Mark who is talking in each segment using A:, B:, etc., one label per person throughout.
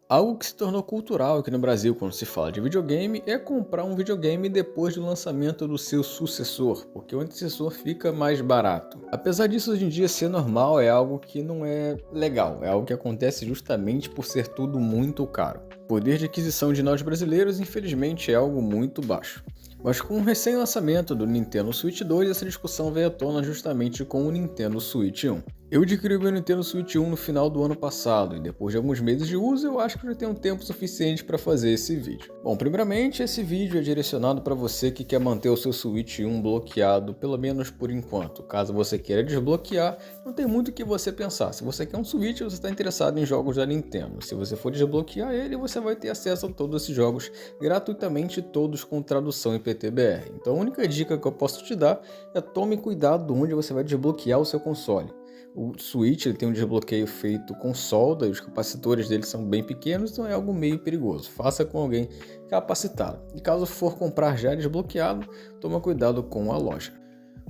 A: Algo que se tornou cultural aqui no Brasil quando se fala de videogame é comprar um videogame depois do lançamento do seu sucessor, porque o antecessor fica mais barato. Apesar disso, hoje em dia ser normal é algo que não é legal, é algo que acontece justamente por ser tudo muito caro. O poder de aquisição de nós brasileiros, infelizmente, é algo muito baixo. Mas com o recém-lançamento do Nintendo Switch 2, essa discussão veio à tona justamente com o Nintendo Switch 1. Eu adquiri o meu Nintendo Switch 1 no final do ano passado e depois de alguns meses de uso eu acho que já tenho tempo suficiente para fazer esse vídeo. Bom, primeiramente esse vídeo é direcionado para você que quer manter o seu Switch 1 bloqueado, pelo menos por enquanto. Caso você queira desbloquear, não tem muito o que você pensar. Se você quer um Switch, você está interessado em jogos da Nintendo. Se você for desbloquear ele, você vai ter acesso a todos esses jogos gratuitamente, todos com tradução em PTBR. Então a única dica que eu posso te dar é tome cuidado onde você vai desbloquear o seu console. O Switch ele tem um desbloqueio feito com solda e os capacitores dele são bem pequenos, então é algo meio perigoso. Faça com alguém capacitado. E caso for comprar já desbloqueado, toma cuidado com a loja.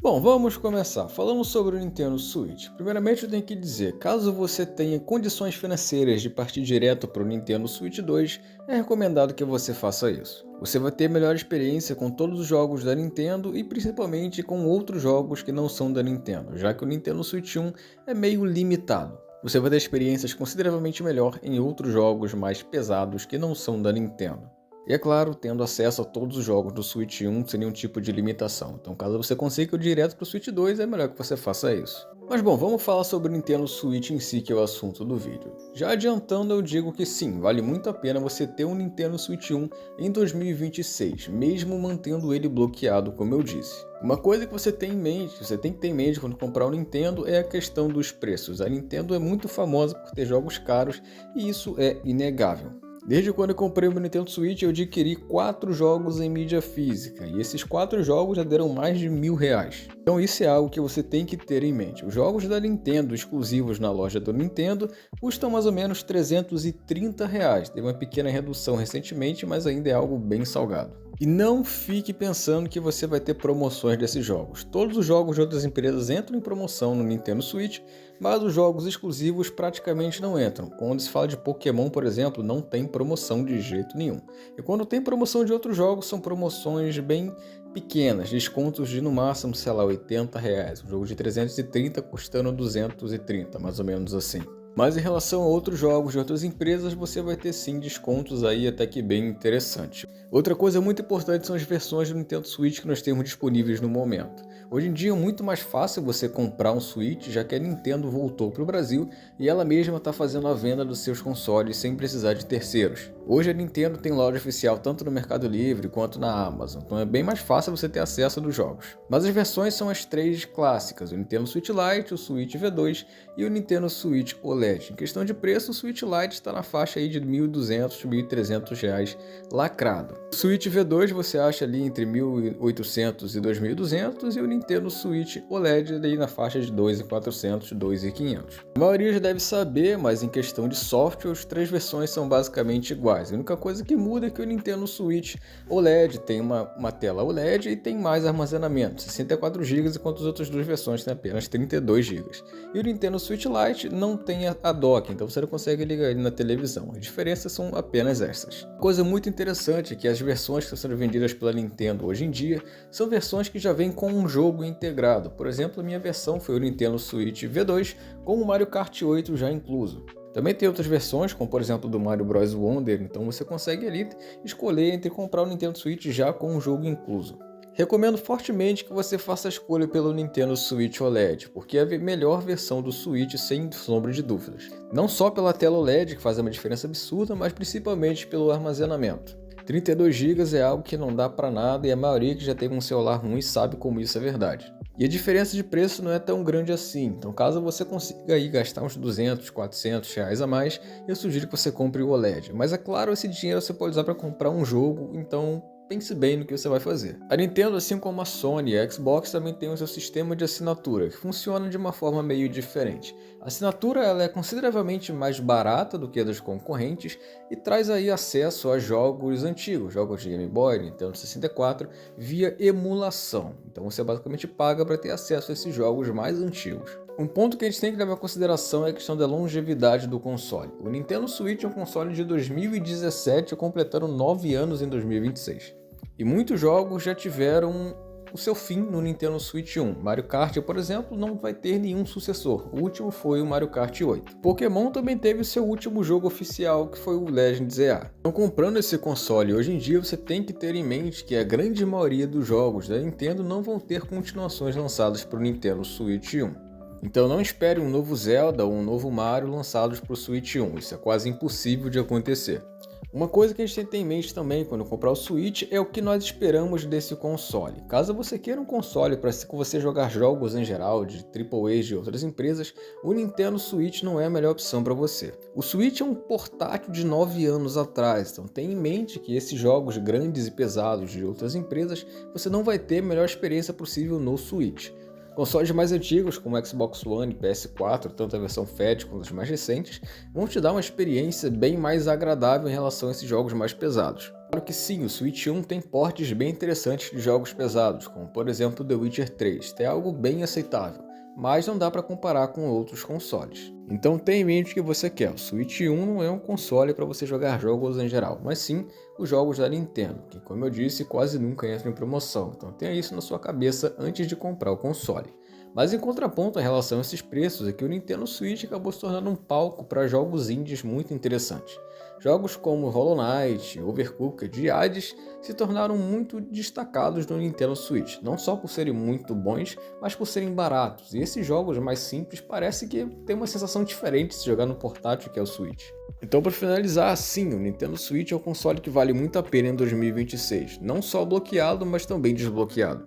A: Bom, vamos começar. Falamos sobre o Nintendo Switch. Primeiramente eu tenho que dizer, caso você tenha condições financeiras de partir direto para o Nintendo Switch 2, é recomendado que você faça isso. Você vai ter melhor experiência com todos os jogos da Nintendo e principalmente com outros jogos que não são da Nintendo, já que o Nintendo Switch 1 é meio limitado. Você vai ter experiências consideravelmente melhor em outros jogos mais pesados que não são da Nintendo. E é claro, tendo acesso a todos os jogos do Switch 1 sem nenhum tipo de limitação. Então caso você consiga ir direto para o Switch 2, é melhor que você faça isso. Mas bom, vamos falar sobre o Nintendo Switch em si, que é o assunto do vídeo. Já adiantando, eu digo que sim, vale muito a pena você ter um Nintendo Switch 1 em 2026, mesmo mantendo ele bloqueado, como eu disse. Uma coisa que você tem que ter em mente quando comprar um Nintendo é a questão dos preços. A Nintendo é muito famosa por ter jogos caros e isso é inegável. Desde quando eu comprei o meu Nintendo Switch, eu adquiri 4 jogos em mídia física, e esses 4 jogos já deram mais de R$ 1.000. Então isso é algo que você tem que ter em mente. Os jogos da Nintendo exclusivos na loja do Nintendo custam mais ou menos R$ 330. Teve uma pequena redução recentemente, mas ainda é algo bem salgado. E não fique pensando que você vai ter promoções desses jogos. Todos os jogos de outras empresas entram em promoção no Nintendo Switch, mas os jogos exclusivos praticamente não entram. Quando se fala de Pokémon, por exemplo, não tem promoção de jeito nenhum. E quando tem promoção de outros jogos, são promoções bem pequenas, descontos de no máximo, sei lá, R$ 80. Um jogo de 330 custando 230, mais ou menos assim. Mas em relação a outros jogos de outras empresas, você vai ter sim descontos aí até que bem interessantes. Outra coisa muito importante são as versões do Nintendo Switch que nós temos disponíveis no momento. Hoje em dia é muito mais fácil você comprar um Switch, já que a Nintendo voltou para o Brasil e ela mesma está fazendo a venda dos seus consoles sem precisar de terceiros. Hoje a Nintendo tem loja oficial tanto no Mercado Livre quanto na Amazon, então é bem mais fácil você ter acesso dos jogos. Mas as versões são as 3 clássicas, o Nintendo Switch Lite, o Switch V2 e o Nintendo Switch OLED. Em questão de preço, o Switch Lite está na faixa aí de R$ 1.200, R$ 1.300 lacrado. O Switch V2 você acha ali entre R$ 1.800 e R$ 2.200 e o Nintendo Switch OLED ali na faixa de R$ 2.400, R$ 2.500. A maioria já deve saber, mas em questão de software, as 3 versões são basicamente iguais. A única coisa que muda é que o Nintendo Switch OLED tem uma tela OLED e tem mais armazenamento, 64 GB, enquanto as outras 2 versões têm apenas 32 GB. E o Nintendo Switch Lite não tem a dock, então você não consegue ligar ele na televisão. As diferenças são apenas essas. Coisa muito interessante é que as versões que estão sendo vendidas pela Nintendo hoje em dia são versões que já vêm com um jogo integrado. Por exemplo, a minha versão foi o Nintendo Switch V2 com o Mario Kart 8 já incluso. Também tem outras versões, como por exemplo do Mario Bros. Wonder, então você consegue ali escolher entre comprar o Nintendo Switch já com o jogo incluso. Recomendo fortemente que você faça a escolha pelo Nintendo Switch OLED, porque é a melhor versão do Switch sem sombra de dúvidas. Não só pela tela OLED, que faz uma diferença absurda, mas principalmente pelo armazenamento. 32 GB é algo que não dá para nada e a maioria que já teve um celular ruim sabe como isso é verdade. E a diferença de preço não é tão grande assim, então caso você consiga aí gastar uns 200, 400 reais a mais, eu sugiro que você compre o OLED. Mas é claro, esse dinheiro você pode usar para comprar um jogo, então pense bem no que você vai fazer. A Nintendo, assim como a Sony e a Xbox, também tem o seu sistema de assinatura, que funciona de uma forma meio diferente. A assinatura ela é consideravelmente mais barata do que a das concorrentes e traz aí acesso a jogos antigos, jogos de Game Boy, Nintendo 64, via emulação. Então você basicamente paga para ter acesso a esses jogos mais antigos. Um ponto que a gente tem que levar em consideração é a questão da longevidade do console. O Nintendo Switch é um console de 2017, completando 9 anos em 2026. E muitos jogos já tiveram o seu fim no Nintendo Switch 1. Mario Kart, por exemplo, não vai ter nenhum sucessor. O último foi o Mario Kart 8. Pokémon também teve o seu último jogo oficial, que foi o Legends EA. Então, comprando esse console hoje em dia, você tem que ter em mente que a grande maioria dos jogos da Nintendo não vão ter continuações lançadas para o Nintendo Switch 1. Então não espere um novo Zelda ou um novo Mario lançados para o Switch 1, isso é quase impossível de acontecer. Uma coisa que a gente tem que ter em mente também quando comprar o Switch é o que nós esperamos desse console. Caso você queira um console para você jogar jogos em geral, de AAA de outras empresas, o Nintendo Switch não é a melhor opção para você. O Switch é um portátil de 9 anos atrás, então tenha em mente que esses jogos grandes e pesados de outras empresas, você não vai ter a melhor experiência possível no Switch. Consoles mais antigos, como Xbox One e PS4, tanto a versão FAT quanto as mais recentes, vão te dar uma experiência bem mais agradável em relação a esses jogos mais pesados. Claro que sim, o Switch 1 tem portes bem interessantes de jogos pesados, como por exemplo The Witcher 3, é algo bem aceitável, mas não dá para comparar com outros consoles. Então tenha em mente o que você quer, o Switch 1 não é um console para você jogar jogos em geral, mas sim os jogos da Nintendo, que como eu disse, quase nunca entram em promoção, então tenha isso na sua cabeça antes de comprar o console. Mas em contraponto em relação a esses preços é que o Nintendo Switch acabou se tornando um palco para jogos indies muito interessantes. Jogos como Hollow Knight, Overcooked e Hades se tornaram muito destacados no Nintendo Switch, não só por serem muito bons, mas por serem baratos. E esses jogos mais simples parece que tem uma sensação diferente se jogar no portátil que é o Switch. Então, para finalizar, sim, o Nintendo Switch é um console que vale muito a pena em 2026, não só bloqueado, mas também desbloqueado.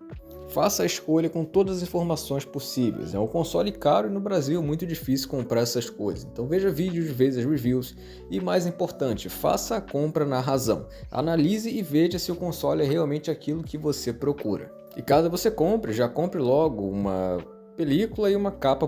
A: Faça a escolha com todas as informações possíveis. É um console caro e no Brasil é muito difícil comprar essas coisas. Então veja vídeos, veja reviews e, mais importante, faça a compra na razão. Analise e veja se o console é realmente aquilo que você procura. E caso você compre, já compre logo uma película e uma capa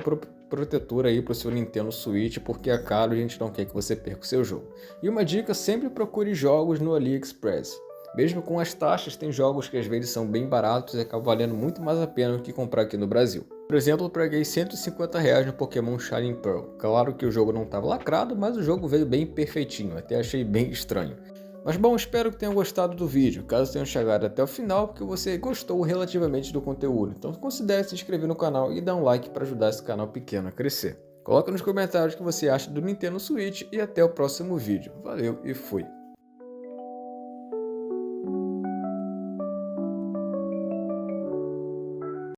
A: protetora aí para o seu Nintendo Switch, porque é caro e a gente não quer que você perca o seu jogo. E uma dica, sempre procure jogos no AliExpress. Mesmo com as taxas, tem jogos que às vezes são bem baratos e acabam valendo muito mais a pena do que comprar aqui no Brasil. Por exemplo, eu paguei R$ 150 no Pokémon Shining Pearl. Claro que o jogo não estava lacrado, mas o jogo veio bem perfeitinho, até achei bem estranho. Mas bom, espero que tenham gostado do vídeo. Caso tenham chegado até o final, porque você gostou relativamente do conteúdo. Então considere se inscrever no canal e dar um like para ajudar esse canal pequeno a crescer. Coloca nos comentários o que você acha do Nintendo Switch e até o próximo vídeo. Valeu e fui!